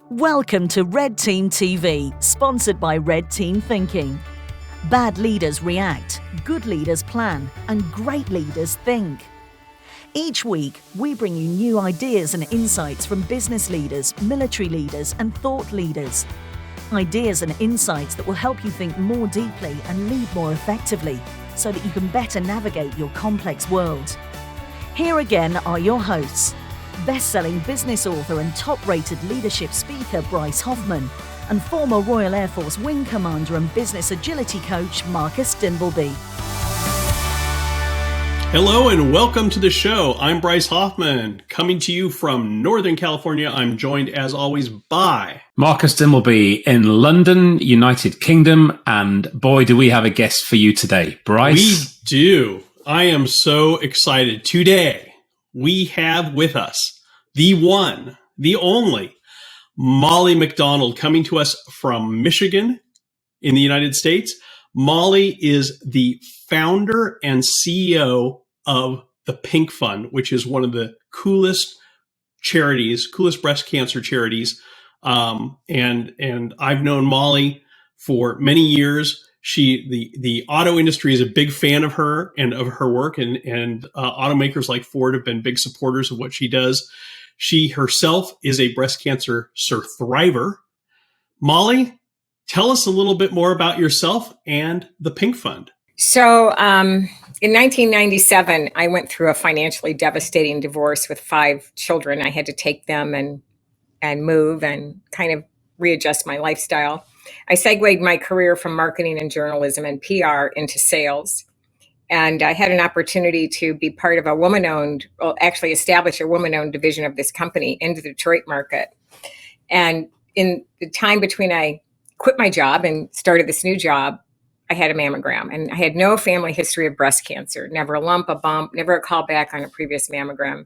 Welcome to Red Team TV, sponsored by Red Team Thinking. Bad leaders react, good leaders plan, and great leaders think. Each week, we bring you new ideas and insights from business leaders, military leaders, and thought leaders. Ideas and insights that will help you think more deeply and lead more effectively, so that you can better navigate your complex world. Here again are your hosts, best-selling business author and top-rated leadership speaker Bryce Hoffman, and former Royal Air Force Wing Commander and business agility coach Marcus Dimbleby. Hello and welcome to the show. I'm Bryce Hoffman, coming to you from Northern California. I'm joined, as always, by Marcus Dimbleby in London, United Kingdom, and boy, do we have a guest for you today, Bryce. We do. I am so excited. Today, we have with us the one, the only, Molly MacDonald, coming to us from Michigan in the United States. Molly is the founder and CEO of the Pink Fund, which is one of the coolest charities, coolest breast cancer charities. And I've known Molly for many years. The auto industry is a big fan of her and of her work, and automakers like Ford have been big supporters of what she does. She herself is a breast cancer survivor. Molly, tell us a little bit more about yourself and the Pink Fund. So in 1997, I went through a financially devastating divorce with 5 children. I had to take them and move and kind of readjust my lifestyle. I segued my career from marketing and journalism and PR into sales. And I had an opportunity to be part of establish a woman-owned division of this company in the Detroit market. And in the time between I quit my job and started this new job, I had a mammogram. And I had no family history of breast cancer, never a lump, a bump, never a call back on a previous mammogram.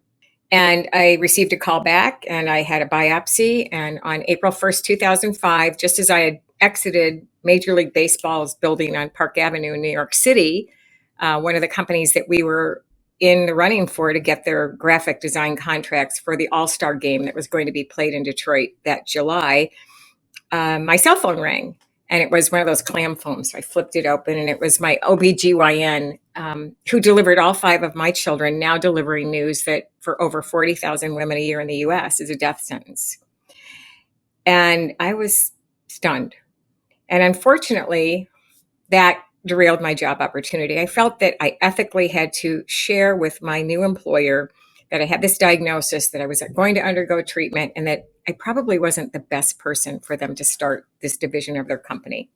And I received a call back and I had a biopsy. And on April 1st, 2005, just as I had exited Major League Baseball's building on Park Avenue in New York City, one of the companies that we were in the running for to get their graphic design contracts for the All-Star game that was going to be played in Detroit that July, my cell phone rang. And it was one of those clam phones. So I flipped it open and it was my OBGYN, who delivered all 5 of my children, now delivering news that for over 40,000 women a year in the US is a death sentence. And I was stunned. And unfortunately, that derailed my job opportunity. I felt that I ethically had to share with my new employer that I had this diagnosis, that I was going to undergo treatment, and that I probably wasn't the best person for them to start this division of their company.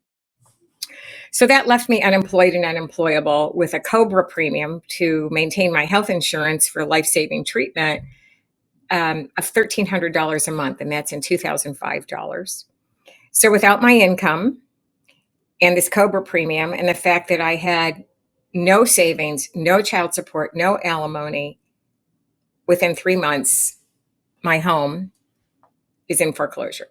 So that left me unemployed and unemployable with a COBRA premium to maintain my health insurance for life-saving treatment of $1,300 a month, and that's in 2005 dollars. So without my income and this COBRA premium and the fact that I had no savings, no child support, no alimony, within 3 months, my home is in foreclosure.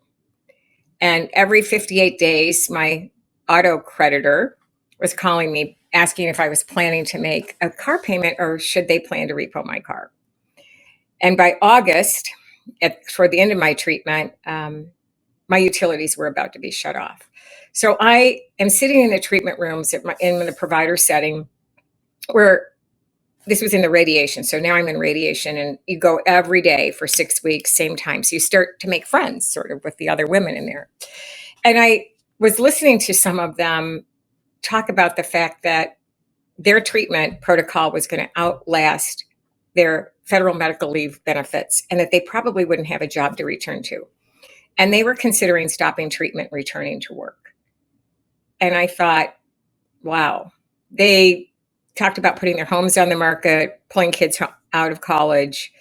And every 58 days, my auto creditor was calling me, asking if I was planning to make a car payment or should they plan to repo my car. And by August, toward the end of my treatment, my utilities were about to be shut off. So I am sitting in the treatment rooms in the provider setting where this was in the radiation. So now I'm in radiation, and you go every day for 6 weeks, same time. So you start to make friends sort of with the other women in there. And I was listening to some of them talk about the fact that their treatment protocol was going to outlast their federal medical leave benefits and that they probably wouldn't have a job to return to. And they were considering stopping treatment and returning to work. And I thought, wow, they talked about putting their homes on the market, pulling kids out of college,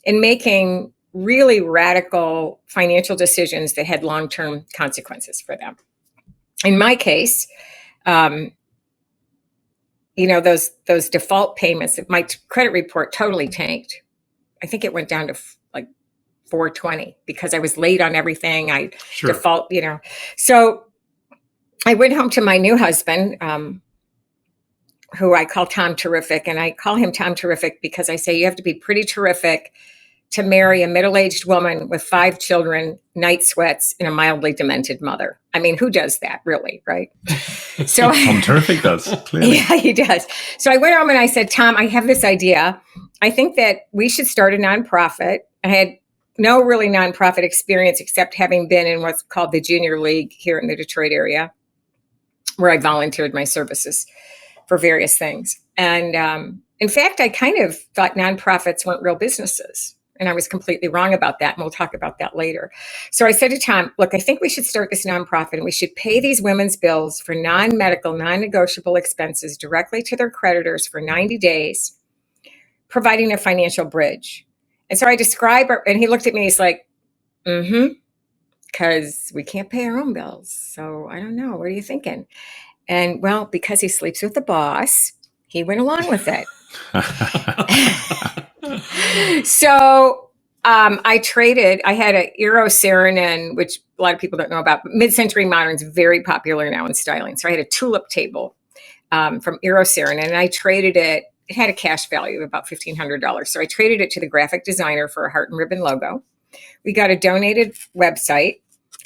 and making really radical financial decisions that had long-term consequences for them. In my case, those default payments, my credit report totally tanked. I think it went down to like 420 because I was late on everything. Default. So I went home to my new husband, who I call Tom Terrific. And I call him Tom Terrific because I say you have to be pretty terrific to marry a middle-aged woman with 5 children, night sweats, and a mildly demented mother. I mean, who does that, really, right? So Tom Terrific does, clearly. Yeah, he does. So I went home and I said, Tom, I have this idea. I think that we should start a nonprofit. I had no really nonprofit experience except having been in what's called the Junior League here in the Detroit area, where I volunteered my services for various things. And in fact, I kind of thought nonprofits weren't real businesses. And I was completely wrong about that. And we'll talk about that later. So I said to Tom, look, I think we should start this nonprofit and we should pay these women's bills for non-medical, non-negotiable expenses directly to their creditors for 90 days, providing a financial bridge. And so I describe her, and he looked at me, he's like, because we can't pay our own bills. So I don't know. What are you thinking? And well, because he sleeps with the boss, he went along with it. So I had a Eero Saarinen, which a lot of people don't know about, but mid-century modern is very popular now in styling. So I had a tulip table from Eero Saarinen, and I traded it. It had a cash value of about $1,500. So I traded it to the graphic designer for a heart and ribbon logo. We got a donated website.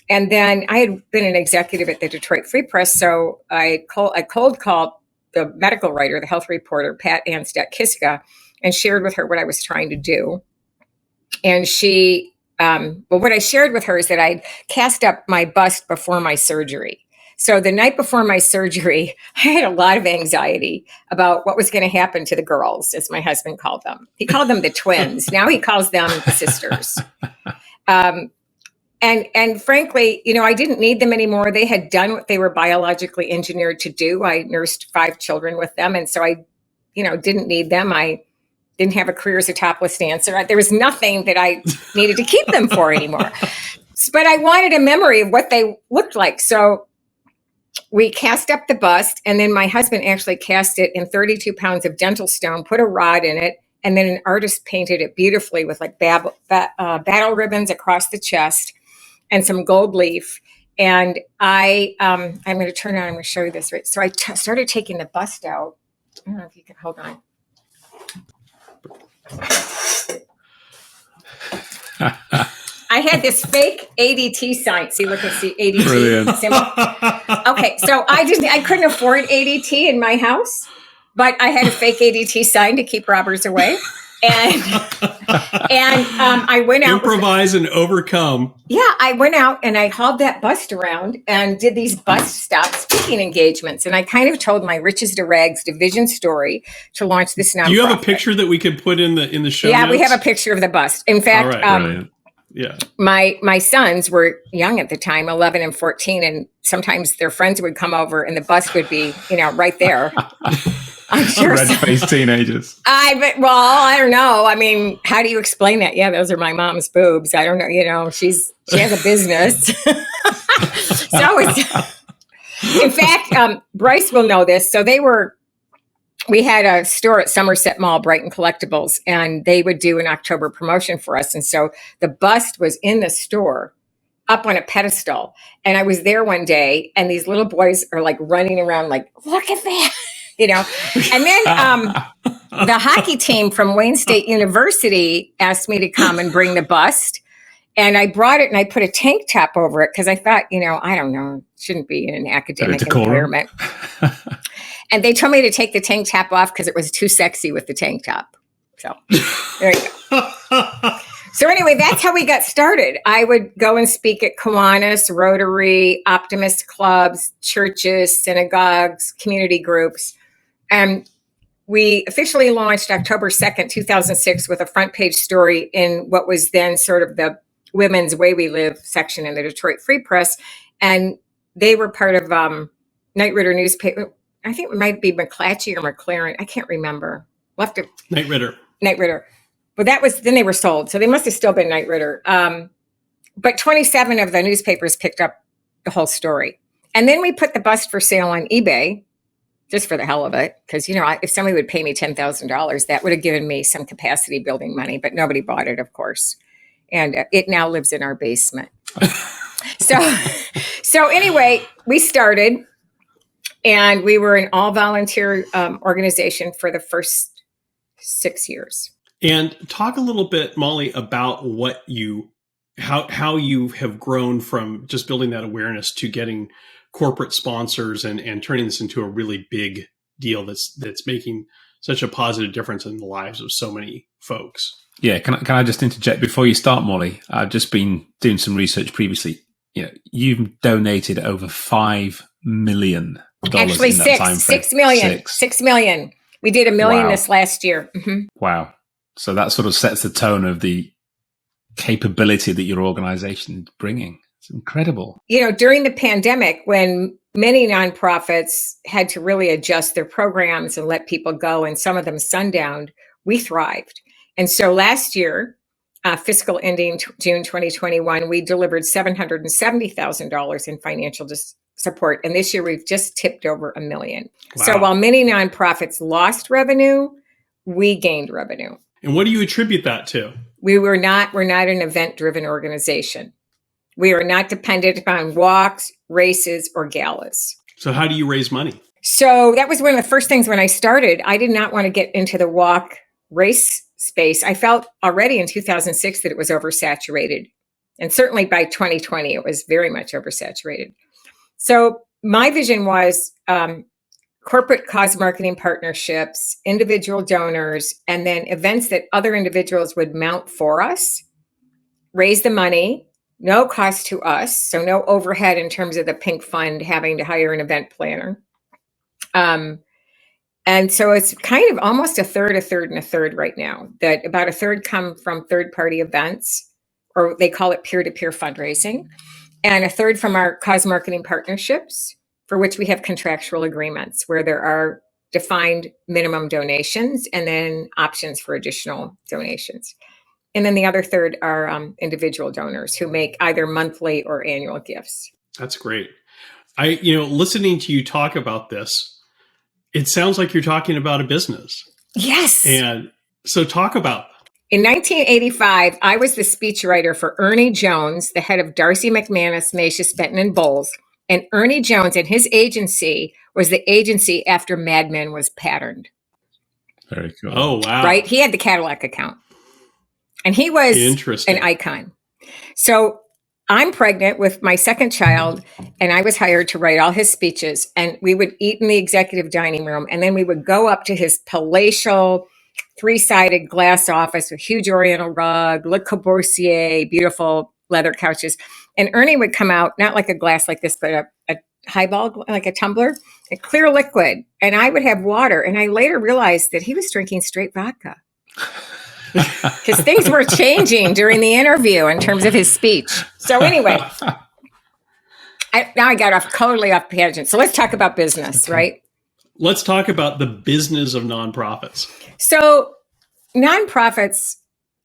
And then I had been an executive at the Detroit Free Press. So I cold called the medical writer, the health reporter, Pat Anstedt-Kiska, and shared with her what I was trying to do. And she, what I shared with her is that I'd cast up my bust before my surgery. So the night before my surgery, I had a lot of anxiety about what was going to happen to the girls, as my husband called them. He called them the twins. Now he calls them the sisters. And frankly, I didn't need them anymore. They had done what they were biologically engineered to do. I nursed 5 children with them. And so I, didn't need them. I didn't have a career as a topless dancer. There was nothing that I needed to keep them for anymore. But I wanted a memory of what they looked like. So we cast up the bust, and then my husband actually cast it in 32 pounds of dental stone, put a rod in it, and then an artist painted it beautifully with like battle ribbons across the chest and some gold leaf. And I'm going to turn on, I'm going to show you this. Right. So I started taking the bust out. I don't know if you can hold on. I had this fake ADT sign. See, look, see ADT. Brilliant. Symbol. Okay, so I couldn't afford ADT in my house, but I had a fake ADT sign to keep robbers away. And I went out. Improvise and overcome. Yeah, I went out and I hauled that bust around and did these bust stop speaking engagements. And I kind of told my riches to rags division story to launch this nonprofit. Do you have a picture that we could put in the show notes? Yeah, we have a picture of the bust. In fact, brilliant. Yeah. My sons were young at the time, 11 and 14, and sometimes their friends would come over and the bust would be, right there. I'm sure. Red-faced teenagers. I don't know. I mean, how do you explain that? Yeah, those are my mom's boobs. I don't know. She has a business. So in fact, Bryce will know this. So we had a store at Somerset Mall, Brighton Collectibles, and they would do an October promotion for us. And so the bust was in the store up on a pedestal. And I was there one day and these little boys are like running around like, look at that. And then the hockey team from Wayne State University asked me to come and bring the bust. And I brought it and I put a tank top over it because I thought, I don't know, shouldn't be in an academic environment. And they told me to take the tank top off because it was too sexy with the tank top. So there you go. So anyway, that's how we got started. I would go and speak at Kiwanis, Rotary, Optimist clubs, churches, synagogues, community groups. And we officially launched October 2nd, 2006 with a front page story in what was then sort of the Women's Way We Live section in the Detroit Free Press. And they were part of Knight Ridder newspaper. I think it might be McClatchy or McLaren. I can't remember. We'll have to. Knight Ridder. But then they were sold. So they must have still been Knight Ridder. But 27 of the newspapers picked up the whole story. And then we put the bust for sale on eBay just for the hell of it. Because, if somebody would pay me $10,000, that would have given me some capacity building money. But nobody bought it, of course. And it now lives in our basement. So anyway, we started. And we were an all-volunteer organization for the first 6 years. And talk a little bit, Molly, about how you have grown from just building that awareness to getting corporate sponsors and turning this into a really big deal that's making such a positive difference in the lives of so many folks. Yeah, can I just interject before you start, Molly? I've just been doing some research previously. You've donated over $5 million. Actually, in that time frame. 6 million. 6 million. We did $1 million this last year. Mm-hmm. Wow. So that sort of sets the tone of the capability that your organization is bringing. It's incredible. During the pandemic, when many nonprofits had to really adjust their programs and let people go, and some of them sundowned, we thrived. And so last year, fiscal ending June 2021, we delivered $770,000 in financial support. And this year, we've just tipped over $1 million. Wow. So while many nonprofits lost revenue, we gained revenue. And what do you attribute that to? We're not an event-driven organization. We are not dependent upon walks, races, or galas. So how do you raise money? So that was one of the first things when I started. I did not want to get into the walk race space. I felt already in 2006 that it was oversaturated. And certainly by 2020, it was very much oversaturated. So my vision was corporate cause marketing partnerships, individual donors, and then events that other individuals would mount for us, raise the money, no cost to us, so no overhead in terms of the Pink Fund having to hire an event planner. And so it's kind of almost a third, and a third right now, that about a third come from third-party events, or they call it peer-to-peer fundraising, and a third from our cause marketing partnerships, for which we have contractual agreements where there are defined minimum donations and then options for additional donations. And then the other third are individual donors who make either monthly or annual gifts. That's great. Listening to you talk about this, it sounds like you're talking about a business. Yes. And so talk about. In 1985, I was the speechwriter for Ernie Jones, the head of Darcy McManus, Macias, Benton, and Bowles. And Ernie Jones and his agency was the agency after Mad Men was patterned. Very cool. Oh, wow. Right? He had the Cadillac account. And he was an icon. So I'm pregnant with my second child, and I was hired to write all his speeches. And we would eat in the executive dining room, and then we would go up to his palatial 3-sided glass office with huge oriental rug, Le Corbusier, beautiful leather couches. And Ernie would come out, not like a glass like this, but a highball, like a tumbler, a clear liquid. And I would have water. And I later realized that he was drinking straight vodka. Because things were changing during the interview in terms of his speech. So anyway, now I got totally off tangent. So let's talk about business, right? Let's talk about the business of nonprofits. So nonprofits,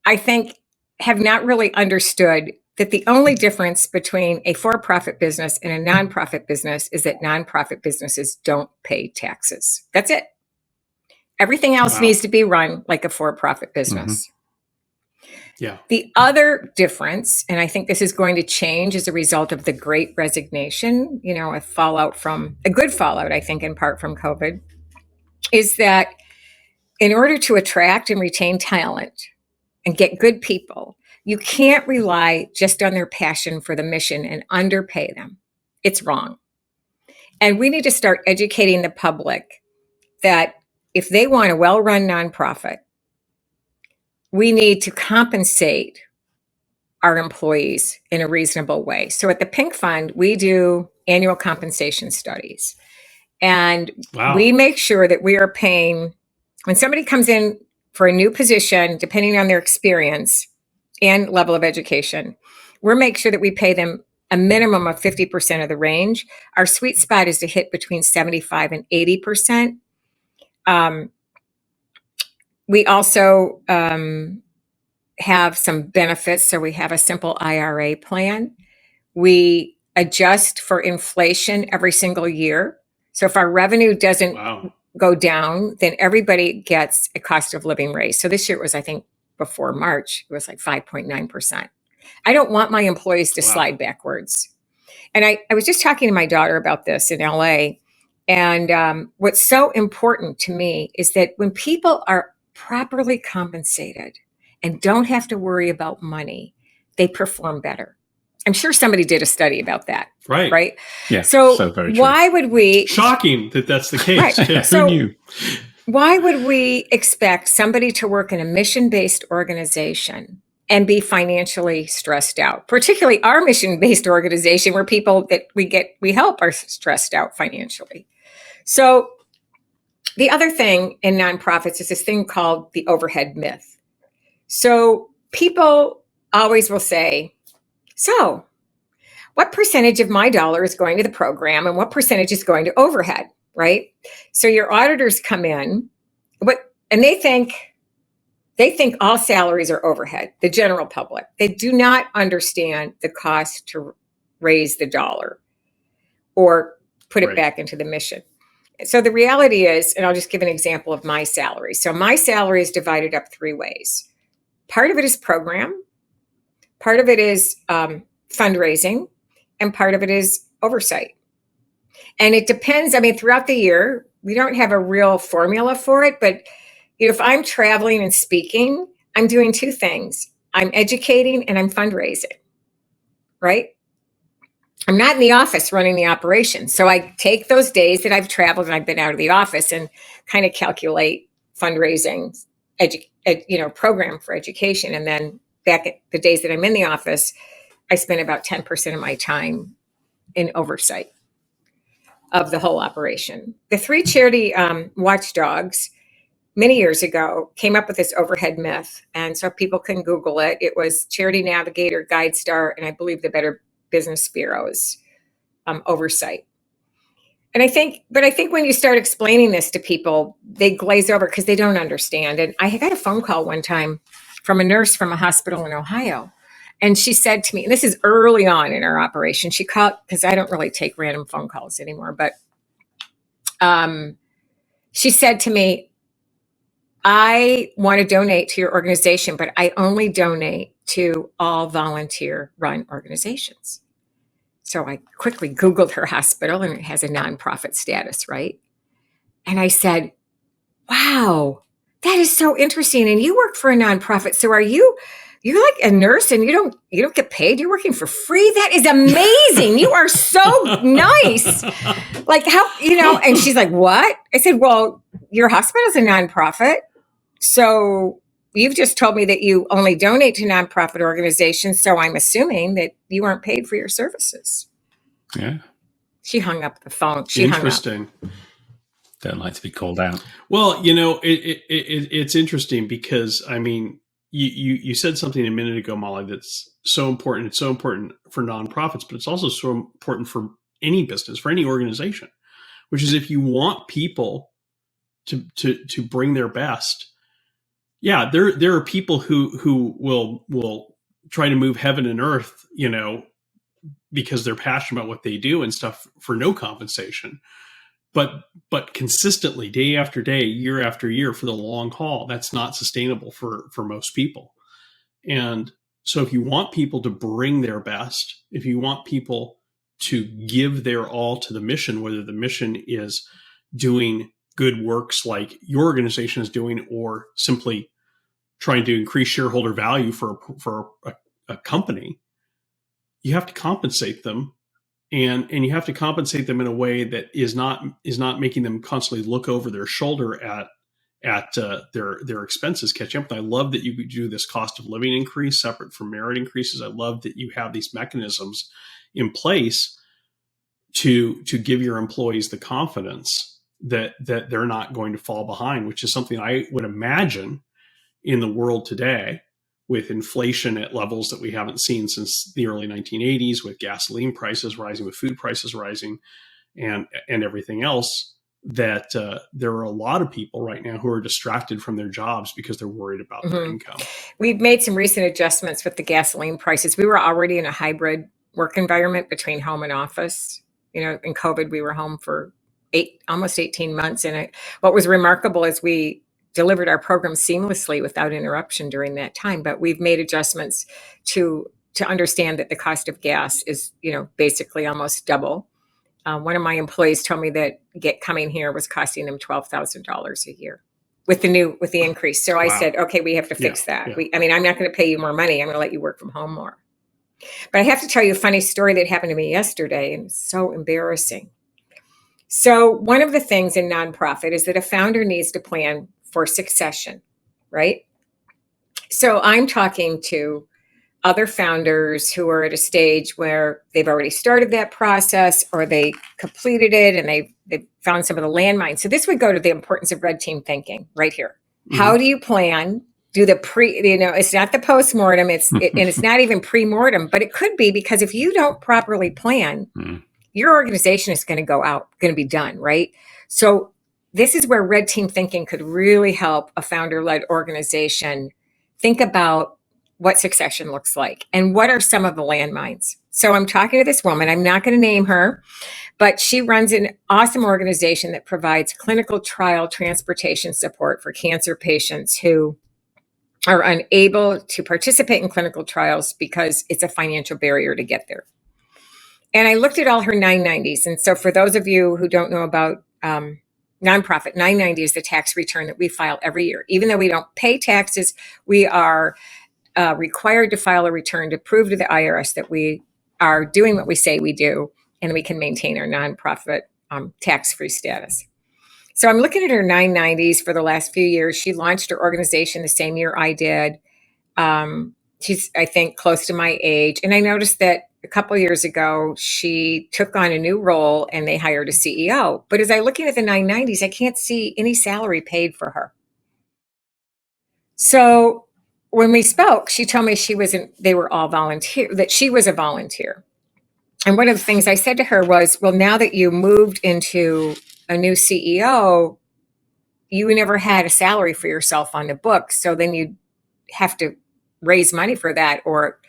I think, have not really understood that the only difference between a for-profit business and a nonprofit business is that nonprofit businesses don't pay taxes. That's it. Everything else needs to be run like a for-profit business. Mm-hmm. Yeah. The other difference, and I think this is going to change as a result of the Great Resignation, a good fallout, I think, in part from COVID, is that in order to attract and retain talent and get good people, you can't rely just on their passion for the mission and underpay them. It's wrong. And we need to start educating the public that if they want a well-run nonprofit, we need to compensate our employees in a reasonable way. So at the Pink Fund, we do annual compensation studies. And we make sure that we are paying, when somebody comes in for a new position, depending on their experience and level of education, we'll make sure that we pay them a minimum of 50% of the range. Our sweet spot is to hit between 75 and 80%. We also have some benefits. So we have a simple IRA plan. We adjust for inflation every single year. So if our revenue doesn't go down, then everybody gets a cost of living raise. So this year it was, I think, before March, it was like 5.9%. I don't want my employees to slide backwards. And I was just talking to my daughter about this in LA. And what's so important to me is that when people are properly compensated and don't have to worry about money, they perform better. I'm sure somebody did a study about that. Right? Yeah. So very true. why would we... Shocking that that's the case. Right. Yeah. So Who knew? why would we expect somebody to work in a mission-based organization and be financially stressed out? Particularly our mission-based organization, where people that we help are stressed out financially. So the other thing in nonprofits is this thing called the overhead myth. So people always will say, so what percentage of my dollar is going to the program and what percentage is going to overhead, right? So your auditors come in, and they think all salaries are overhead, the general public. They do not understand the cost to raise the dollar or put it back into the mission. So the reality is, and I'll just give an example of my salary. So my salary is divided up 3 ways. Part of it is program, part of it is fundraising, and part of it is oversight. And it depends. I mean, throughout the year, we don't have a real formula for it, but if I'm traveling and speaking, I'm doing 2 things. I'm educating and I'm fundraising, right? I'm not in the office running the operation. So I take those days that I've traveled and I've been out of the office and kind of calculate fundraising, program for education. And then back at the days that I'm in the office, I spend about 10% of my time in oversight of the whole operation. The 3 charity watchdogs many years ago came up with this overhead myth. And so people can Google it. It was Charity Navigator, GuideStar, and I believe the Better Business Bureau's oversight. And I think when you start explaining this to people, they glaze over because they don't understand. And I got a phone call one time from a nurse from a hospital in Ohio. And she said to me, and this is early on in our operation, she called, because I don't really take random phone calls anymore, but she said to me, I want to donate to your organization, but I only donate to all volunteer-run organizations. So I quickly Googled her hospital, and it has a nonprofit status, right? And I said, wow, that is so interesting. And you work for a nonprofit. So you're like a nurse and you don't get paid? You're working for free? That is amazing. You are so nice. Like how, and she's like, what? I said, well, your hospital's a nonprofit. So you've just told me that you only donate to nonprofit organizations. So I'm assuming that you aren't paid for your services. Yeah. She hung up the phone. Interesting. Don't like to be called out. Well, it's interesting because, I mean, you said something a minute ago, Molly, that's so important. It's so important for nonprofits, but it's also so important for any business, for any organization, which is if you want people to bring their best. Yeah, there are people who will try to move heaven and earth, because they're passionate about what they do and stuff for no compensation. But consistently, day after day, year after year, for the long haul, that's not sustainable for most people. And so if you want people to bring their best, if you want people to give their all to the mission, whether the mission is doing good works like your organization is doing, or simply trying to increase shareholder value for a company, you have to compensate them. And you have to compensate them in a way that is not making them constantly look over their shoulder at their expenses catching up. And I love that you do this cost of living increase separate from merit increases. I love that you have these mechanisms in place to give your employees the confidence that they're not going to fall behind, which is something I would imagine in the world today, with inflation at levels that we haven't seen since the early 1980s, with gasoline prices rising, with food prices rising, and everything else, that there are a lot of people right now who are distracted from their jobs because they're worried about their income. We've made some recent adjustments with the gasoline prices. We were already in a hybrid work environment between home and office. In COVID, we were home for almost 18 months. And what was remarkable is we delivered our program seamlessly without interruption during that time. But we've made adjustments to understand that the cost of gas is, basically almost double. One of my employees told me that coming here was costing them $12,000 a year. with the increase. So I Wow. said, okay, we have to fix that. Yeah. I'm not going to pay you more money. I'm going to let you work from home more. But I have to tell you a funny story that happened to me yesterday, and it's so embarrassing. So one of the things in nonprofit is that a founder needs to plan for succession, right? So I'm talking to other founders who are at a stage where they've already started that process or they completed it and they've found some of the landmines. So this would go to the importance of red team thinking right here. Mm-hmm. How do you plan? Do the it's not the postmortem, and it's not even pre-mortem, but it could be, because if you don't properly plan, your organization is going to be done, right? So this is where red team thinking could really help a founder-led organization think about what succession looks like and what are some of the landmines. So I'm talking to this woman. I'm not going to name her, but she runs an awesome organization that provides clinical trial transportation support for cancer patients who are unable to participate in clinical trials because it's a financial barrier to get there. And I looked at all her 990s. And so for those of you who don't know about nonprofit, 990 is the tax return that we file every year. Even though we don't pay taxes, we are required to file a return to prove to the IRS that we are doing what we say we do, and we can maintain our nonprofit tax-free status. So I'm looking at her 990s for the last few years. She launched her organization the same year I did. She's, I think, close to my age. And I noticed that a couple of years ago, she took on a new role and they hired a CEO. But as I'm looking at the 990s, I can't see any salary paid for her. So when we spoke, she told me they were all volunteer, that she was a volunteer. And one of the things I said to her was, well, now that you moved into a new CEO, you never had a salary for yourself on the books. So then you have to raise money for that, or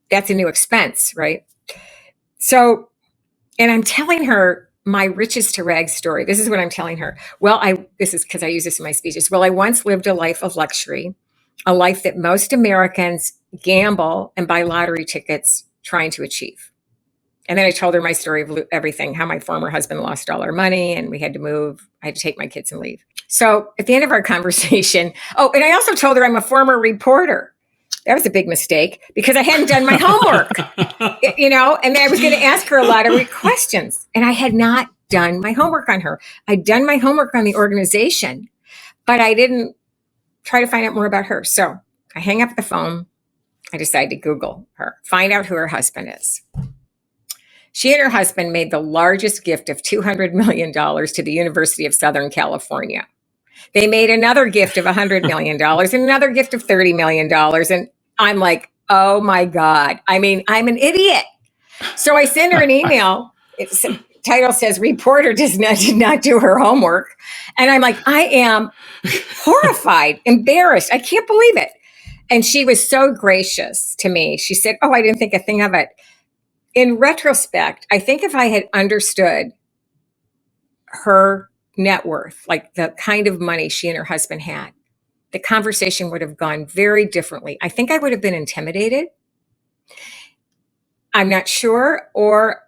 that's a new expense, right? So, and I'm telling her my riches to rags story. This is what I'm telling her. This is because I use this in my speeches. Well, I once lived a life of luxury, a life that most Americans gamble and buy lottery tickets trying to achieve. And then I told her my story of everything, how my former husband lost all our money and we had to move. I had to take my kids and leave. So at the end of our conversation, and I also told her I'm a former reporter. That was a big mistake because I hadn't done my homework, and then I was going to ask her a lot of questions, and I had not done my homework on her. I'd done my homework on the organization, but I didn't try to find out more about her. So I hang up the phone. I decide to Google her, find out who her husband is. She and her husband made the largest gift of $200 million to the University of Southern California. They made another gift of $100 million and another gift of $30 million. And I'm like, oh my God. I mean, I'm an idiot. So I send her an email. Title says, reporter did not do her homework. And I'm like, I am horrified, embarrassed. I can't believe it. And she was so gracious to me. She said, oh, I didn't think a thing of it. In retrospect, I think if I had understood her net worth, like the kind of money she and her husband had, the conversation would have gone very differently. I think I would have been intimidated. I'm not sure. Or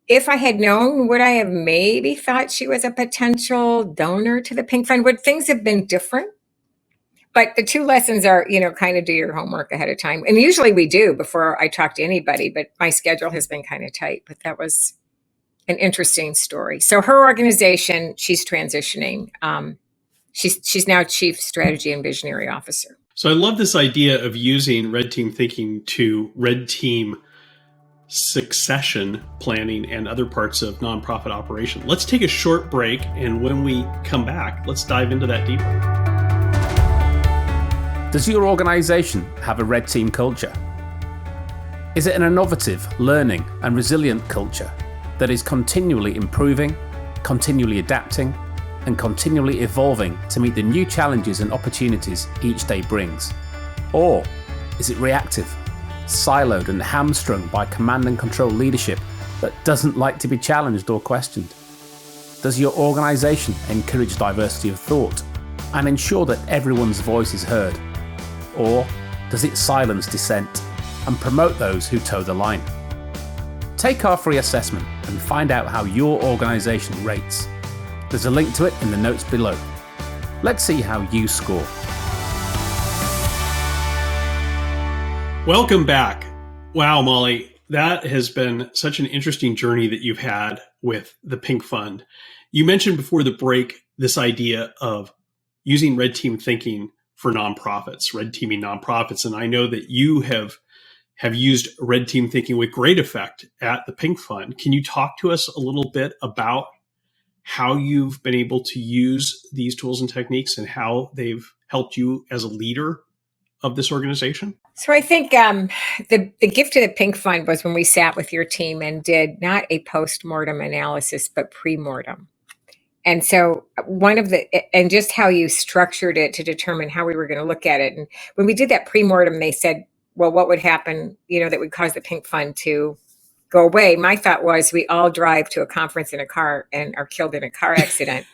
if I had known, would I have maybe thought she was a potential donor to the Pink Fund? Would things have been different? But the two lessons are, kind of do your homework ahead of time. And usually we do before I talk to anybody, but my schedule has been kind of tight. But that was an interesting story. So her organization, she's transitioning. She's now Chief Strategy and Visionary Officer. So I love this idea of using red team thinking to red team succession planning and other parts of nonprofit operation. Let's take a short break. And when we come back, let's dive into that deeper. Does your organization have a red team culture? Is it an innovative, learning, and resilient culture that is continually improving, continually adapting, and continually evolving to meet the new challenges and opportunities each day brings? Or is it reactive, siloed and hamstrung by command and control leadership that doesn't like to be challenged or questioned? Does your organization encourage diversity of thought and ensure that everyone's voice is heard? Or does it silence dissent and promote those who toe the line? Take our free assessment and find out how your organization rates. There's a link to it in the notes below. Let's see how you score. Welcome back. Wow, Molly, that has been such an interesting journey that you've had with the Pink Fund. You mentioned before the break this idea of using red team thinking for nonprofits, red teaming nonprofits. And I know that you have used red team thinking with great effect at the Pink Fund. Can you talk to us a little bit about how you've been able to use these tools and techniques and how they've helped you as a leader of this organization? So I think the gift of the Pink Fund was when we sat with your team and did not a postmortem analysis, but pre-mortem. And so and just how you structured it to determine how we were going to look at it. And when we did that pre-mortem, they said, well, what would happen, that would cause the Pink Fund to go away? My thought was we all drive to a conference in a car and are killed in a car accident.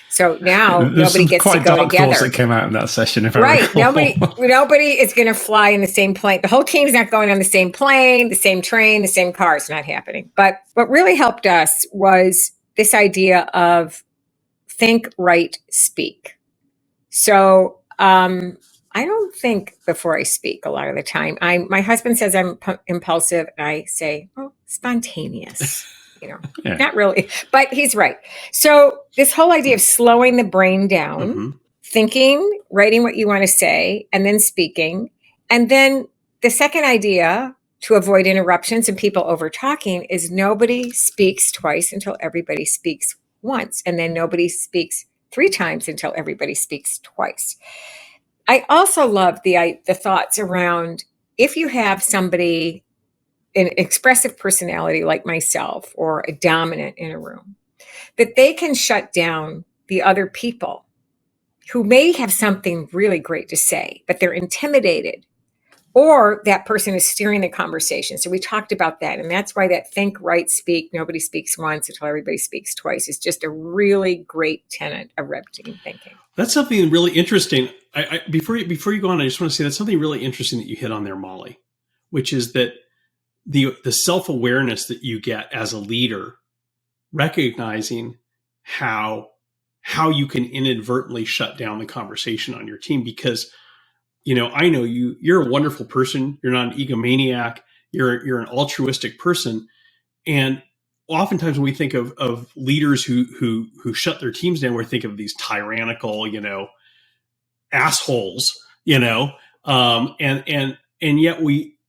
So now nobody gets to go together. Thoughts that came out in that session, if I right. recall. Nobody is going to fly in the same plane. The whole team's not going on the same plane, the same train, the same car. It's not happening. But what really helped us was this idea of think, write, speak. So I don't think before I speak a lot of the time. My husband says I'm impulsive, and I say, spontaneous. Yeah. Not really, but he's right. So this whole idea of slowing the brain down, thinking, writing what you want to say, and then speaking. And then the second idea to avoid interruptions and people over talking is nobody speaks twice until everybody speaks once. And then nobody speaks 3 times until everybody speaks twice. I also love the thoughts around if you have somebody, an expressive personality like myself or a dominant in a room, that they can shut down the other people who may have something really great to say, but they're intimidated, or that person is steering the conversation. So we talked about that. And that's why that think, write, speak, nobody speaks once until everybody speaks twice is just a really great tenet of red team thinking. That's something really interesting. Before you go on, I just want to say that's something really interesting that you hit on there, Molly, which is that the self-awareness that you get as a leader, recognizing how you can inadvertently shut down the conversation on your team. Because, I know you're a wonderful person. You're not an egomaniac. You're an altruistic person. And oftentimes when we think of leaders who shut their teams down, we think of these tyrannical, assholes, and yet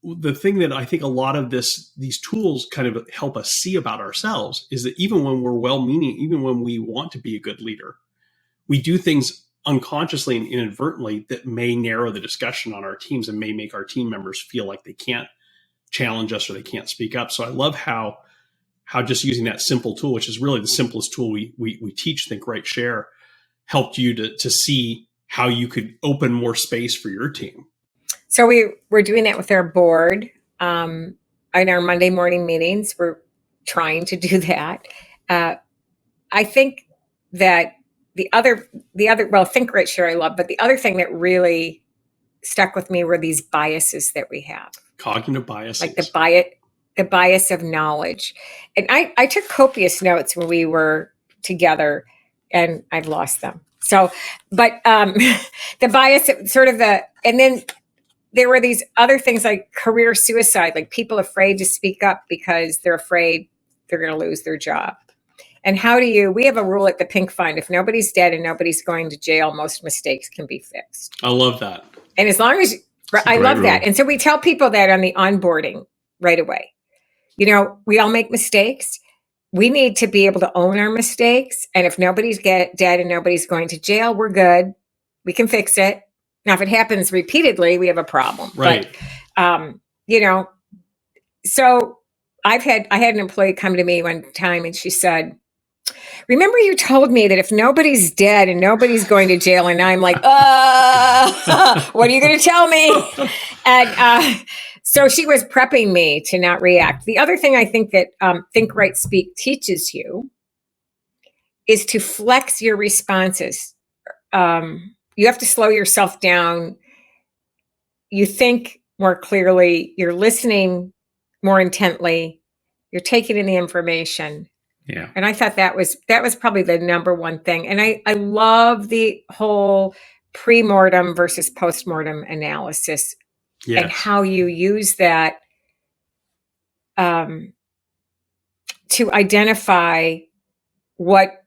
the thing that I think a lot of these tools kind of help us see about ourselves is that even when we're well-meaning, even when we want to be a good leader, we do things unconsciously and inadvertently that may narrow the discussion on our teams and may make our team members feel like they can't challenge us or they can't speak up. So I love how just using that simple tool, which is really the simplest tool we teach, Think, Write, Share, helped you to see how you could open more space for your team. So we're doing that with our board in our Monday morning meetings. We're trying to do that. I think that the other, Think, Write, Share I love, but the other thing that really stuck with me were these biases that we have. Cognitive biases. Like the bias of knowledge. And I took copious notes when we were together, and I've lost them. So, but the bias, and then there were these other things like career suicide, like people afraid to speak up because they're afraid they're going to lose their job. And we have a rule at the Pink Fund, if nobody's dead and nobody's going to jail, most mistakes can be fixed. I love that. And as long as, I love that. And so we tell people that on the onboarding right away. We all make mistakes. We need to be able to own our mistakes. And if nobody's dead and nobody's going to jail, we're good. We can fix it. Now, if it happens repeatedly, we have a problem. Right. But, so I had an employee come to me one time and she said, remember you told me that if nobody's dead and nobody's going to jail, and I'm like, what are you going to tell me? And so she was prepping me to not react. The other thing I think that Think, Write, Speak teaches you is to flex your responses. You have to slow yourself down. You think more clearly. You're listening more intently. You're taking in the information. Yeah. And I thought that was probably the number one thing. And I love the whole pre-mortem versus post-mortem analysis and Yes. how you use that to identify what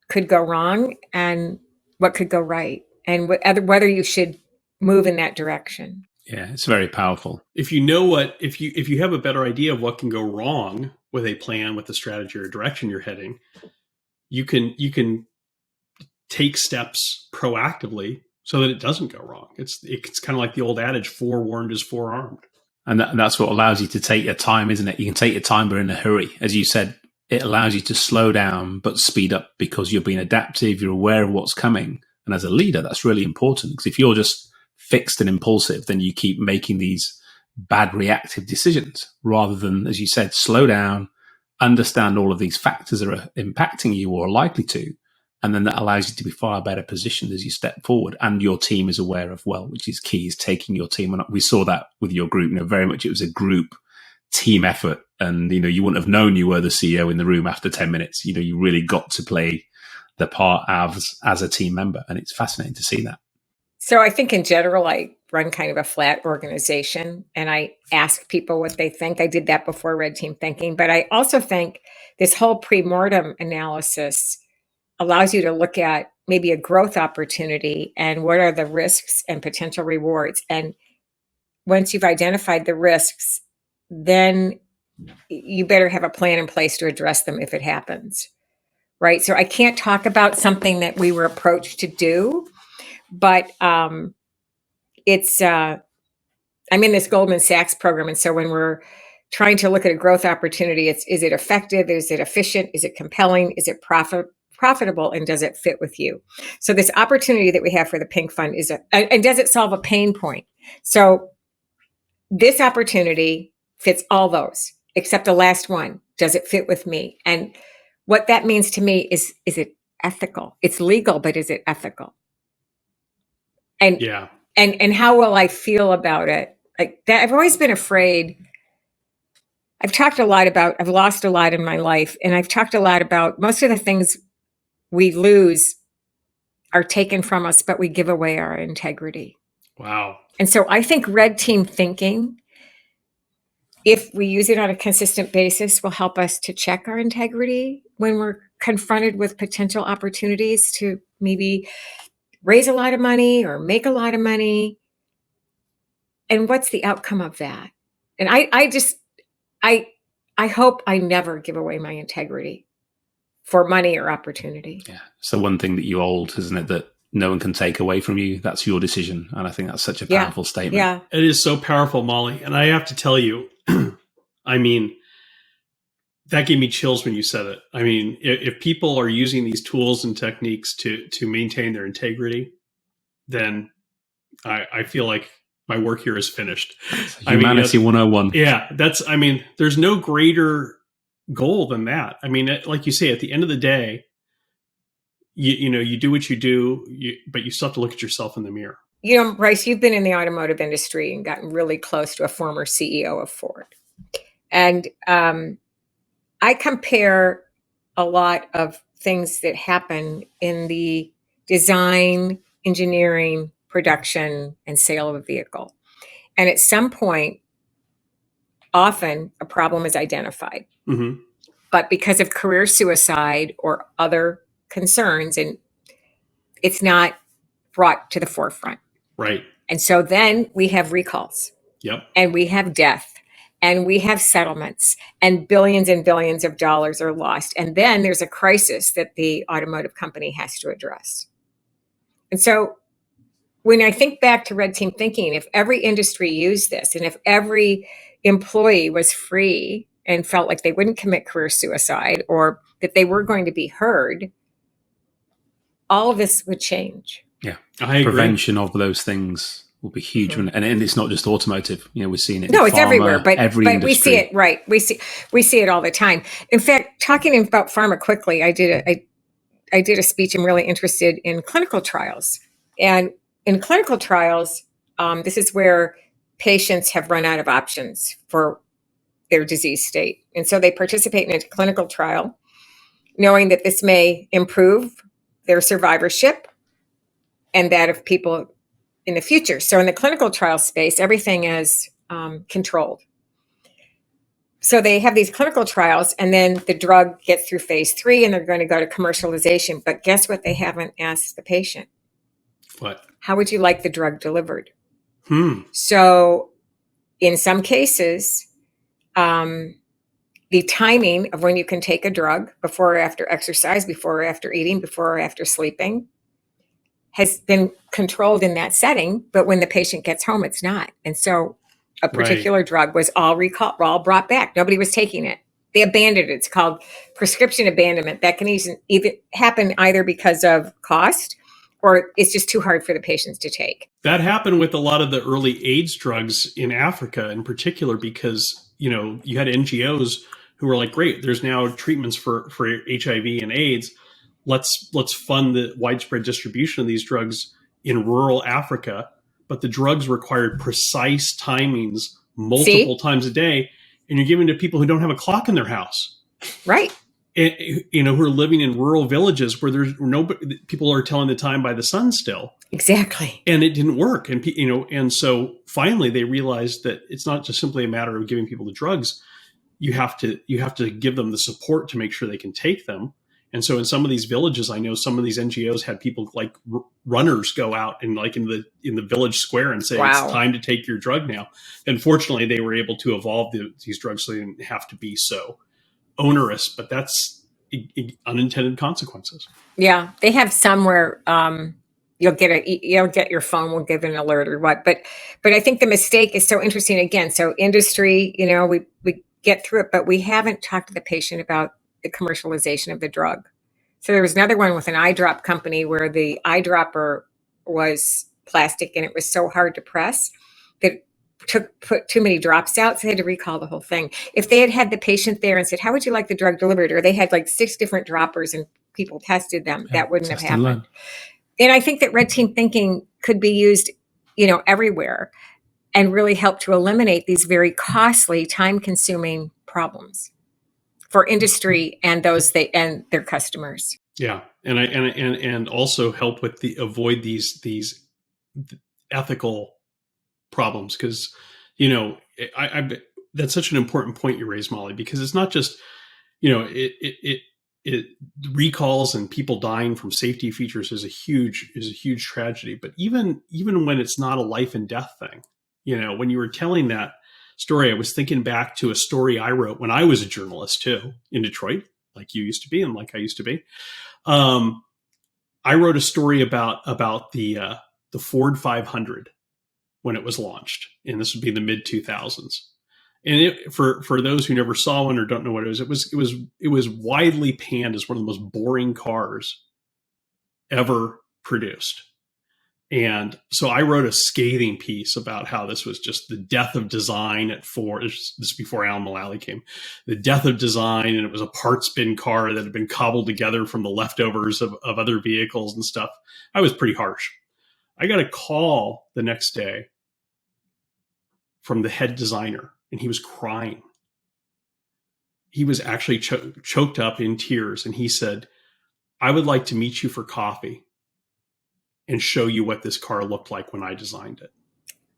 could go wrong and what could go right, and whether you should move in that direction. Yeah, it's very powerful. If you know if you have a better idea of what can go wrong with a plan, with the strategy or direction you're heading, you can take steps proactively so that it doesn't go wrong. It's kind of like the old adage, forewarned is forearmed. And that's what allows you to take your time, isn't it? You can take your time, but in a hurry. As you said, it allows you to slow down, but speed up because you're being adaptive, you're aware of what's coming. And as a leader, that's really important, because if you're just fixed and impulsive, then you keep making these bad reactive decisions rather than, as you said, slow down, understand all of these factors that are impacting you or are likely to. And then that allows you to be far better positioned as you step forward, and your team is aware of, well, which is key, is taking your team. And we saw that with your group, very much it was a group team effort. And, you wouldn't have known you were the CEO in the room after 10 minutes. You really got to play the part as a team member. And it's fascinating to see that. So I think in general, I run kind of a flat organization and I ask people what they think. I did that before Red Team Thinking, but I also think this whole pre-mortem analysis allows you to look at maybe a growth opportunity and what are the risks and potential rewards. And once you've identified the risks, then you better have a plan in place to address them if it happens, right? So I can't talk about something that we were approached to do, but I'm in this Goldman Sachs program. And so when we're trying to look at a growth opportunity, is it effective? Is it efficient? Is it compelling? Is it profitable? And does it fit with you? So this opportunity that we have for the Pink Fund and does it solve a pain point? So this opportunity fits all those, except the last one. Does it fit with me? And what that means to me is it ethical? It's legal, but is it ethical? And Yeah. And how will I feel about it? Like that, I've always been afraid. I've lost a lot in my life, and I've talked a lot about most of the things we lose are taken from us, but we give away our integrity. Wow. And so I think red team thinking, if we use it on a consistent basis, will help us to check our integrity when we're confronted with potential opportunities to maybe raise a lot of money or make a lot of money. And what's the outcome of that? And I hope I never give away my integrity for money or opportunity. Yeah. So one thing that you hold, isn't it, that no one can take away from you? That's your decision. And I think that's such a powerful statement. Yeah. It is so powerful, Molly. And I have to tell you, that gave me chills when you said it. If people are using these tools and techniques to maintain their integrity, then I feel like my work here is finished. Humanity 101. Yeah, there's no greater goal than that. Like you say, at the end of the day, you do what you do, but you still have to look at yourself in the mirror. Bryce, you've been in the automotive industry and gotten really close to a former CEO of Ford. And I compare a lot of things that happen in the design, engineering, production, and sale of a vehicle. And at some point, often a problem is identified. Mm-hmm. But because of career suicide or other concerns, and it's not brought to the forefront. Right. And so then we have recalls. Yep. And we have death. And we have settlements, and billions of dollars are lost. And then there's a crisis that the automotive company has to address. And so when I think back to red team thinking, if every industry used this, and if every employee was free and felt like they wouldn't commit career suicide or that they were going to be heard, all of this would change. Yeah. I agree. Prevention of those things will be huge. Mm-hmm. And it's not just automotive. We're seeing it. No, in it's pharma, everywhere. But industry. We see it, right? We see it all the time. In fact, talking about pharma quickly, I did a speech. I'm really interested in clinical trials, and in clinical trials, this is where patients have run out of options for their disease state, and so they participate in a clinical trial. knowing that this may improve their survivorship and that of people in the future. So in the clinical trial space, everything is controlled. So they have these clinical trials, and then the drug gets through phase 3, and they're going to go to commercialization. But guess what? They haven't asked the patient. What? How would you like the drug delivered? So in some cases, the timing of when you can take a drug, before or after exercise, before or after eating, before or after sleeping, has been controlled in that setting. But when the patient gets home, it's not. And so a particular drug was all brought back. Nobody was taking it. They abandoned it. It's called prescription abandonment. That can even happen either because of cost, or it's just too hard for the patients to take. That happened with a lot of the early AIDS drugs in Africa in particular, because, you had NGOs who were like, great, there's now treatments for HIV and AIDS. Let's fund the widespread distribution of these drugs in rural Africa. But the drugs required precise timings multiple times a day. And you're giving to people who don't have a clock in their house. Right. And, who are living in rural villages where there's people are telling the time by the sun still. Exactly. And it didn't work. And, and so finally they realized that it's not just simply a matter of giving people the drugs. You have to give them the support to make sure they can take them. And so in some of these villages, I know some of these NGOs had people like runners go out and like in the village square and say, It's time to take your drug now. And fortunately, they were able to evolve these drugs so they didn't have to be so onerous, but that's unintended consequences. Yeah, they have some where you'll get your phone will give an alert or what. But I think the mistake is so interesting. Again, so industry, we get through it, but we haven't talked to the patient about the commercialization of the drug. So there was another one with an eye drop company where the eyedropper was plastic and it was so hard to press that put too many drops out. So they had to recall the whole thing. If they had the patient there and said, how would you like the drug delivered? Or they had like 6 different droppers and people tested them, that wouldn't have happened. And I think that red team thinking could be used, everywhere and really help to eliminate these very costly, time-consuming problems for industry and and their customers. Yeah, and also help with avoid these ethical problems, because that's such an important point you raise, Molly, because it's not just it recalls and people dying from safety features is a huge tragedy. But even when it's not a life and death thing, when you were telling that story, I was thinking back to a story I wrote when I was a journalist too in Detroit, like you used to be and like I used to be. I wrote a story about the Ford 500 when it was launched, and this would be the mid 2000s. And for those who never saw one or don't know what it was widely panned as one of the most boring cars ever produced. And so I wrote a scathing piece about how this was just the death of design at Ford. This is before Alan Mullally came. The death of design, and it was a parts bin car that had been cobbled together from the leftovers of other vehicles and stuff. I was pretty harsh. I got a call the next day from the head designer, and he was crying. He was actually choked up in tears, and he said, I would like to meet you for coffee and show you what this car looked like when I designed it.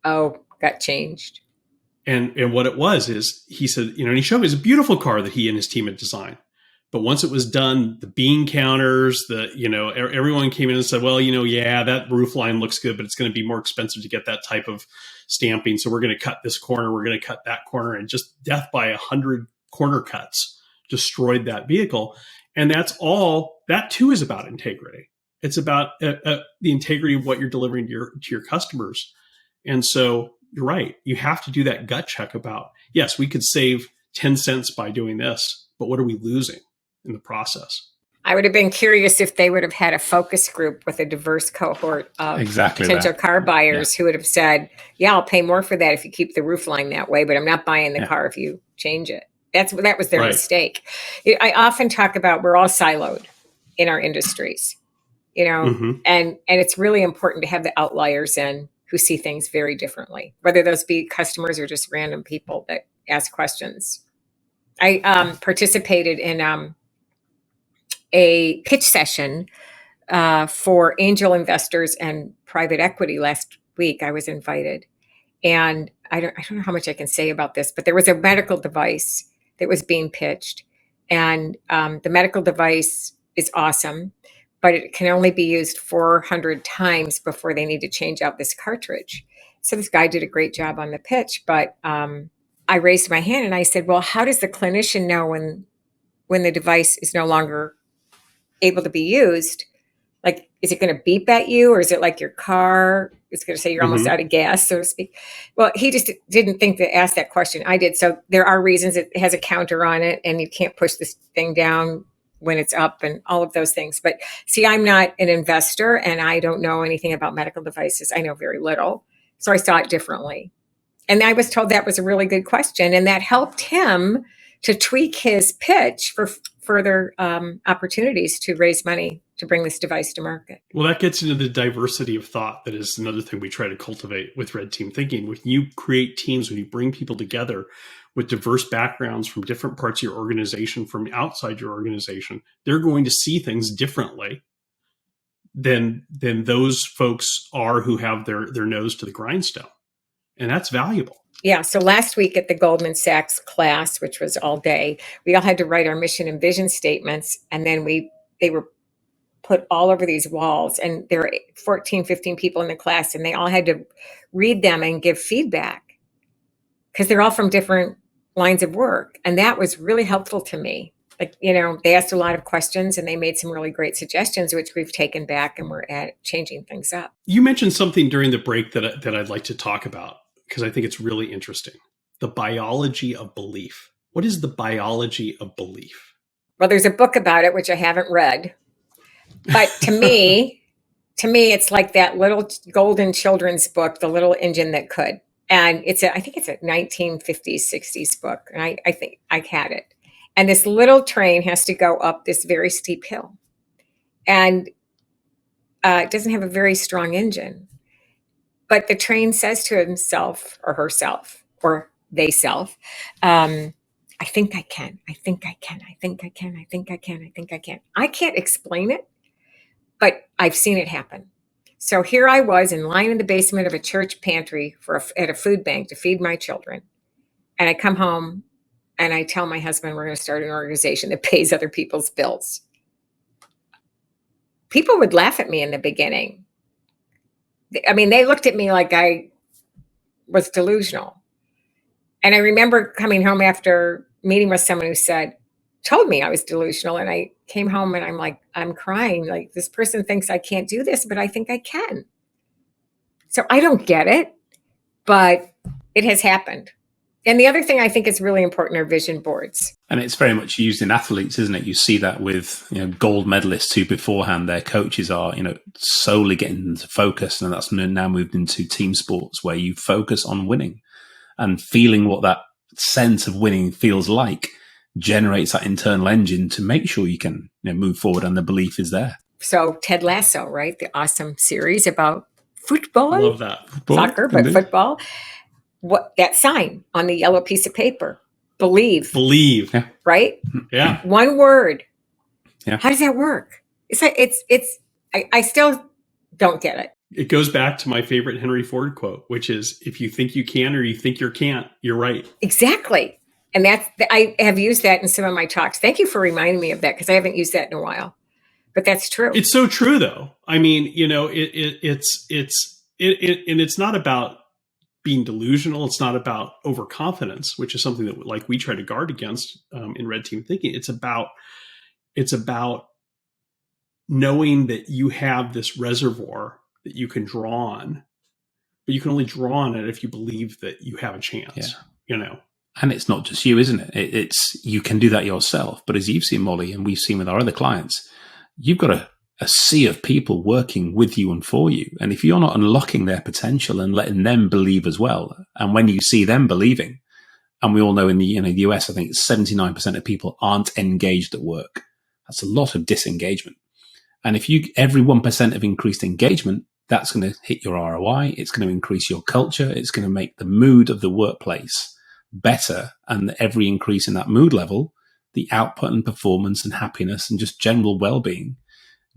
Oh, got changed. And what it was is, he said, and he showed me, it was a beautiful car that he and his team had designed. But once it was done, the bean counters, everyone came in and said, well, yeah, that roof line looks good, but it's going to be more expensive to get that type of stamping. So we're going to cut this corner. We're going to cut that corner. And just death by 100 corner cuts destroyed that vehicle. And that's all. That too is about integrity. It's about the integrity of what you're delivering to your customers. And so you're right. You have to do that gut check about, yes, we could save 10 cents by doing this, but what are we losing in the process? I would have been curious if they would have had a focus group with a diverse cohort of potential car buyers who would have said, yeah, I'll pay more for that if you keep the roof line that way, but I'm not buying the car if you change it. That was their mistake. I often talk about we're all siloed in our industries. And it's really important to have the outliers in who see things very differently, whether those be customers or just random people that ask questions. I participated in a pitch session for angel investors and private equity last week. I was invited. And I don't know how much I can say about this, but there was a medical device that was being pitched. And the medical device is awesome, but it can only be used 400 times before they need to change out this cartridge. So this guy did a great job on the pitch, but I raised my hand and I said, well, how does the clinician know when the device is no longer able to be used? Like, is it going to beep at you, or is it like your car? It's going to say you're almost out of gas, so to speak. Well, he just didn't think to ask that question. I did. So there are reasons it has a counter on it, and you can't push this thing down when it's up and all of those things. But see, I'm not an investor and I don't know anything about medical devices. I know very little. So I saw it differently. And I was told that was a really good question. And that helped him to tweak his pitch for further opportunities to raise money to bring this device to market. Well, that gets into the diversity of thought. That is another thing we try to cultivate with Red Team Thinking. When you create teams, when you bring people together with diverse backgrounds from different parts of your organization, from outside your organization, they're going to see things differently than those folks are who have their nose to the grindstone. And that's valuable. Yeah. So last week at the Goldman Sachs class, which was all day, we all had to write our mission and vision statements. And then they were put all over these walls, and there were 14, 15 people in the class, and they all had to read them and give feedback because they're all from different lines of work. And that was really helpful to me. Like, they asked a lot of questions and they made some really great suggestions, which we've taken back and we're changing things up. You mentioned something during the break that I'd like to talk about, because I think it's really interesting. The biology of belief. What is the biology of belief? Well, there's a book about it, which I haven't read. But to me, it's like that little golden children's book, The Little Engine That Could. And I think it's a 1950s, 60s book. And I think I had it. And this little train has to go up this very steep hill. And it doesn't have a very strong engine. But the train says to himself or herself or they self, I think I can. I think I can. I think I can. I think I can. I think I can. I can't explain it, but I've seen it happen. So here I was in line in the basement of a church pantry at a food bank to feed my children. And I come home and I tell my husband we're going to start an organization that pays other people's bills. People would laugh at me in the beginning. I mean, they looked at me like I was delusional. And I remember coming home after meeting with someone who told me I was delusional. And I came home and I'm crying. Like, this person thinks I can't do this, but I think I can. So I don't get it, but it has happened. And the other thing I think is really important are vision boards. And it's very much used in athletes, isn't it? You see that with gold medalists who beforehand their coaches are solely getting them to focus, and that's now moved into team sports where you focus on winning and feeling what that sense of winning feels like generates that internal engine to make sure you can move forward, and the belief is there. So Ted Lasso, right? The awesome series about football. I love that. Soccer, but football. What that sign on the yellow piece of paper? Believe. Yeah. Right? Yeah. One word. Yeah. How does that work? I still don't get it. It goes back to my favorite Henry Ford quote, which is, if you think you can or you think you can't, you're right. Exactly. And I have used that in some of my talks. Thank you for reminding me of that, because I haven't used that in a while. But that's true. It's so true, though. I mean, it's not about being delusional. It's not about overconfidence, which is something that we try to guard against in Red Team Thinking. It's about knowing that you have this reservoir that you can draw on, but you can only draw on it if you believe that you have a chance. And it's not just you, isn't it? It's you can do that yourself. But as you've seen, Molly, and we've seen with our other clients, you've got a sea of people working with you and for you. And if you're not unlocking their potential and letting them believe as well, and when you see them believing, and we all know in the US, I think it's 79% of people aren't engaged at work. That's a lot of disengagement. And if every 1% of increased engagement, that's going to hit your ROI. It's going to increase your culture. It's going to make the mood of the workplace better. And every increase in that mood level the output and performance and happiness and just general well-being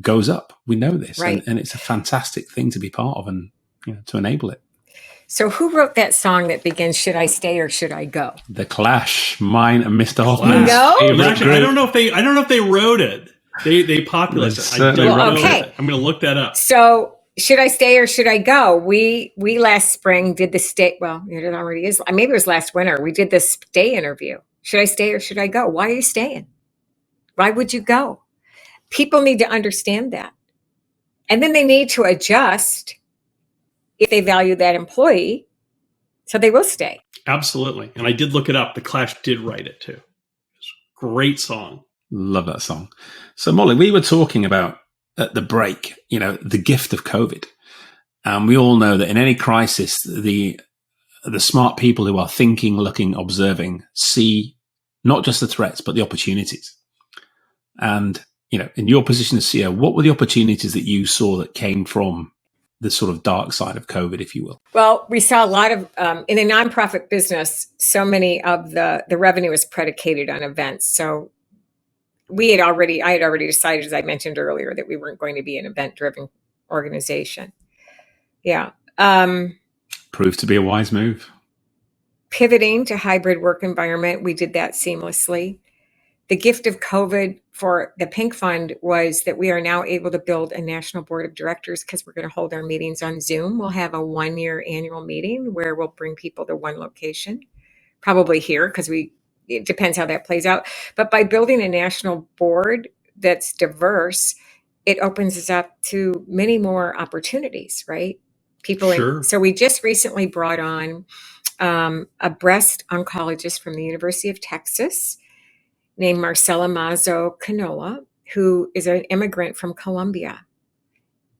goes up. We know this, Right. and it's a fantastic thing to be part of and to enable it. So who wrote that song that begins, "Should I stay or should I go"? The Clash, mine and Mr. Hoffman's No? favorite Actually, group. I don't know if they wrote it. They popularized it. I don't know. okay. I'm going to look that up. So should I stay or should I go? We last spring did the stay. Well, it already is. Maybe it was last winter. We did this stay interview. Should I stay or should I go? Why are you staying? Why would you go? People need to understand that. And then they need to adjust if they value that employee, so they will stay. Absolutely. And I did look it up. The Clash did write it too. It's a great song. Love that song. So, Molly, we were talking about at the break, the gift of COVID. And we all know that in any crisis, the smart people who are thinking, looking, observing, see not just the threats, but the opportunities. And, in your position as CEO, what were the opportunities that you saw that came from the sort of dark side of COVID, if you will? Well, we saw a lot of, in the nonprofit business, so many of the revenue is predicated on events. So I had already decided, as I mentioned earlier, that we weren't going to be an event-driven organization. Yeah. Proved to be a wise move. Pivoting to hybrid work environment, we did that seamlessly. The gift of COVID for the Pink Fund was that we are now able to build a national board of directors because we're going to hold our meetings on Zoom. We'll have a 1-year annual meeting where we'll bring people to one location, probably here because it depends how that plays out. But by building a national board that's diverse, it opens us up to many more opportunities, right? Sure. So we just recently brought on a breast oncologist from the University of Texas named Marcella Mazzo Canola, who is an immigrant from Colombia.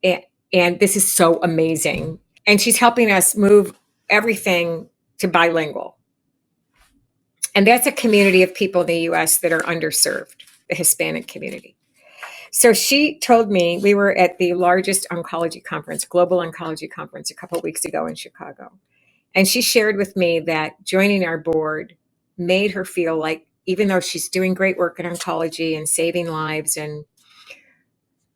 And this is so amazing. And she's helping us move everything to bilingual. And that's a community of people in the U.S. that are underserved, the Hispanic community. So she told me, we were at the largest oncology conference, global oncology conference, a couple of weeks ago in Chicago. And she shared with me that joining our board made her feel like, even though she's doing great work in oncology and saving lives and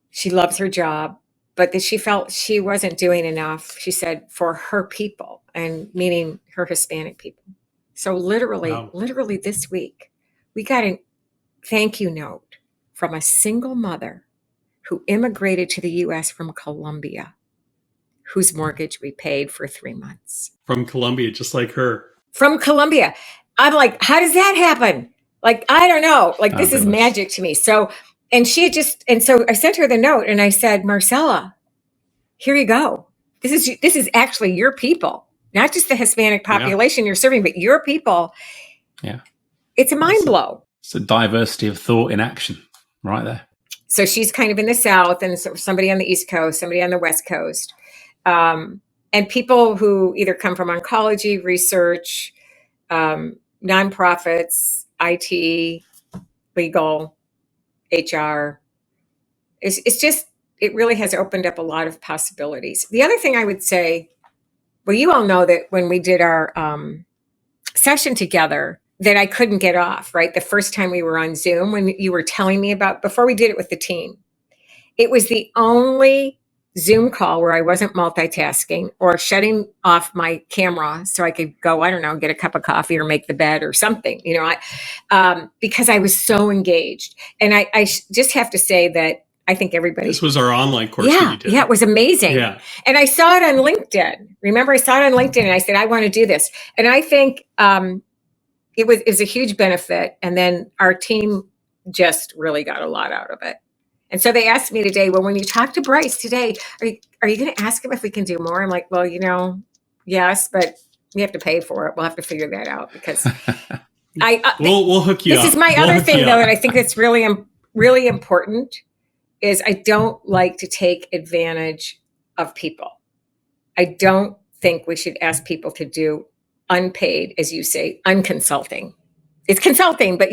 she loves her job, but that she felt she wasn't doing enough, she said, for her people, and meaning her Hispanic people. So literally this week, we got a thank you note from a single mother who immigrated to the U.S. from Colombia, whose mortgage we paid for 3 months. From Colombia, just like her. From Colombia. I'm like, how does that happen? Like, I don't know. Like, this is magic to me. So, and so I sent her the note and I said, Marcella, here you go. This is actually your people, not just the Hispanic population you're serving, but your people. Yeah. It's a mind blow. It's a diversity of thought in action right there. So she's kind of in the South and somebody on the East Coast, somebody on the West Coast. And people who either come from oncology, research, nonprofits, IT, legal, HR. It's just, it really has opened up a lot of possibilities. The other thing I would say, well, you all know that when we did our session together, that I couldn't get off, right? The first time we were on Zoom, when you were telling me about, before we did it with the team, it was the only Zoom call where I wasn't multitasking or shutting off my camera so I could go, I don't know, get a cup of coffee or make the bed or something, because I was so engaged. And I just have to say that I think everybody. This was our online course that you did. Yeah, it was amazing. Yeah. And I saw it on LinkedIn. Remember, I saw it on LinkedIn and I said, I want to do this. And I think it was a huge benefit. And then our team just really got a lot out of it. And so they asked me today, well, when you talk to Bryce today, are you going to ask him if we can do more? I'm like, well, yes, but we have to pay for it. We'll have to figure that out because we'll hook you up. This is my other thing, though, that I think that's really, really important is I don't like to take advantage of people. I don't think we should ask people to do unpaid, as you say, unconsulting. It's consulting, but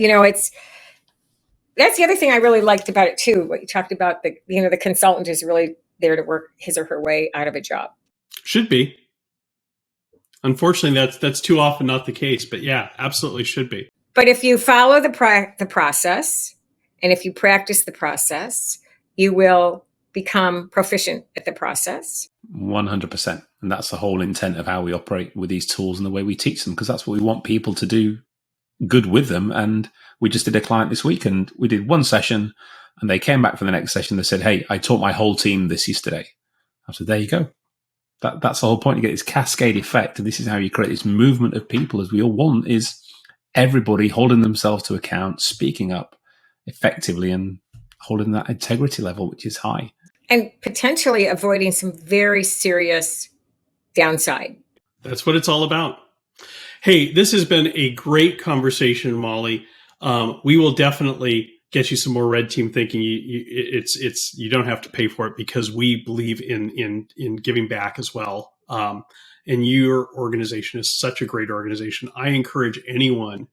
that's the other thing I really liked about it too. What you talked about, the consultant is really there to work his or her way out of a job. Should be. Unfortunately, that's too often not the case, but yeah, absolutely should be. But if you follow the process, and if you practice the process, you will become proficient at the process. 100%. And that's the whole intent of how we operate with these tools and the way we teach them, because that's what we want people to do good with them. And we just did a client this week, and we did one session, and they came back for the next session. They said, hey, I taught my whole team this yesterday. I said, there you go. That's the whole point. You get this cascade effect. And this is how you create this movement of people, as we all want, is everybody holding themselves to account, speaking up effectively, and holding that integrity level, which is high. And potentially avoiding some very serious downside. That's what it's all about. Hey, this has been a great conversation, Molly. We will definitely get you some more red team thinking. You don't have to pay for it, because we believe in giving back as well. And your organization is such a great organization. I encourage anyone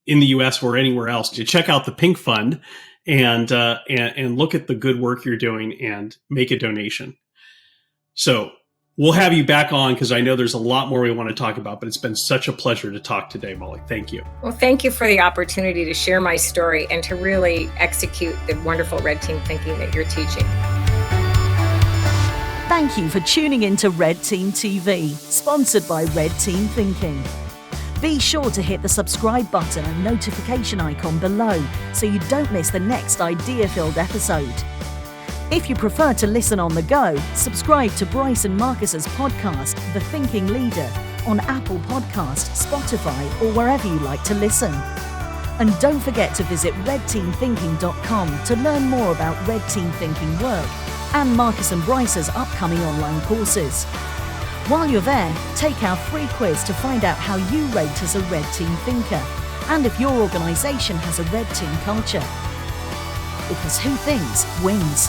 in the U.S. or anywhere else to check out the Pink Fund and look at the good work you're doing and make a donation. So we'll have you back on, because I know there's a lot more we want to talk about, but it's been such a pleasure to talk today, Molly. Thank you. Well, thank you for the opportunity to share my story and to really execute the wonderful red team thinking that you're teaching. Thank you for tuning into Red Team TV, sponsored by Red Team Thinking. Be sure to hit the subscribe button and notification icon below so you don't miss the next idea-filled episode. If you prefer to listen on the go, subscribe to Bryce and Marcus's podcast, The Thinking Leader, on Apple Podcasts, Spotify, or wherever you like to listen. And don't forget to visit redteamthinking.com to learn more about Red Team Thinking work and Marcus and Bryce's upcoming online courses. While you're there, take our free quiz to find out how you rate as a Red Team thinker and if your organisation has a Red Team culture. Because who thinks wins.